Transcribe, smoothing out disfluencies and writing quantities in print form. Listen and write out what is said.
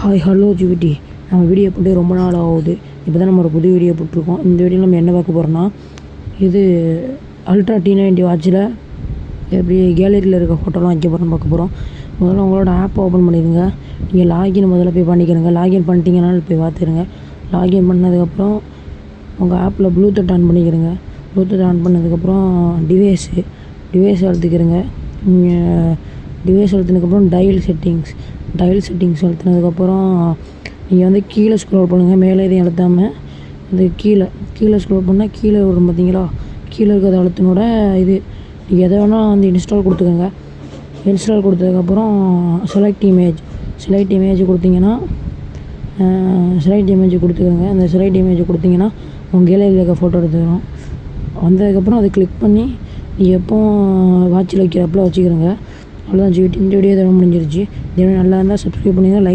Hi hello ஜிவிடி. நம்ம video போட்டு ரொம்ப நாள் ஆகுது. இப்போ தான் நம்ம ஒரு புது வீடியோ போட்டிருக்கோம். இந்த வீடியோவில் நம்ம என்ன பார்க்க போகிறோம்னா, இது அல்ட்ரா T90 வாட்சில் எப்படி கேலரியில் இருக்க ஃபோட்டோலாம் வைக்க போகிறோம்னு பார்க்க போகிறோம். முதல்ல உங்களோட ஆப்பை ஓப்பன் பண்ணிடுங்க. நீங்கள் லாகின் முதல்ல போய் பண்ணிக்கிறங்க. லாகின் பண்ணிட்டீங்கனாலும் போய் பார்த்துருங்க. லாகின் பண்ணதுக்கப்புறம் உங்கள் ஆப்பில் ப்ளூடூத் ஆன் பண்ணிக்கிறங்க. ப்ளூடூத் ஆன் பண்ணதுக்கப்புறம் டிவைஸ் அழுத்திக்கிறங்க. டிவைஸ் அழுத்தினதுக்கப்புறம் டயல் செட்டிங்ஸ் அழுத்தினதுக்கப்புறம் நீங்கள் வந்து கீழே ஸ்க்ரோல் பண்ணுங்கள். மேலே எதையும் அழுத்தாமல் அது கீழே ஸ்க்ரோல் பண்ணால் கீழே வரும் பார்த்தீங்களா? கீழே இருக்கிறத அழுத்தினோட இது நீங்கள் எதை வேணால் வந்து இன்ஸ்டால் கொடுத்துக்கோங்க. இன்ஸ்டால் கொடுத்ததுக்கப்புறம் செலக்ட் இமேஜ் கொடுத்தீங்கன்னா கொடுத்துக்கோங்க. அந்த செலக்ட் இமேஜ் கொடுத்தீங்கன்னா உங்கள் கேலரியில் இருக்க ஃபோட்டோ எடுத்துக்கணும். வந்ததுக்கப்புறம் அதை கிளிக் பண்ணி நீங்கள் எப்போ வாட்சில் வைக்கிறப்பல வச்சுக்கிறோங்க. அவ்வளோதான் ஜிவிடி. இந்த வீடியோ தவிர முடிஞ்சிருச்சு. இதே நல்லா இருந்தால் சப்ஸ்கிரைப் பண்ணுங்கள்.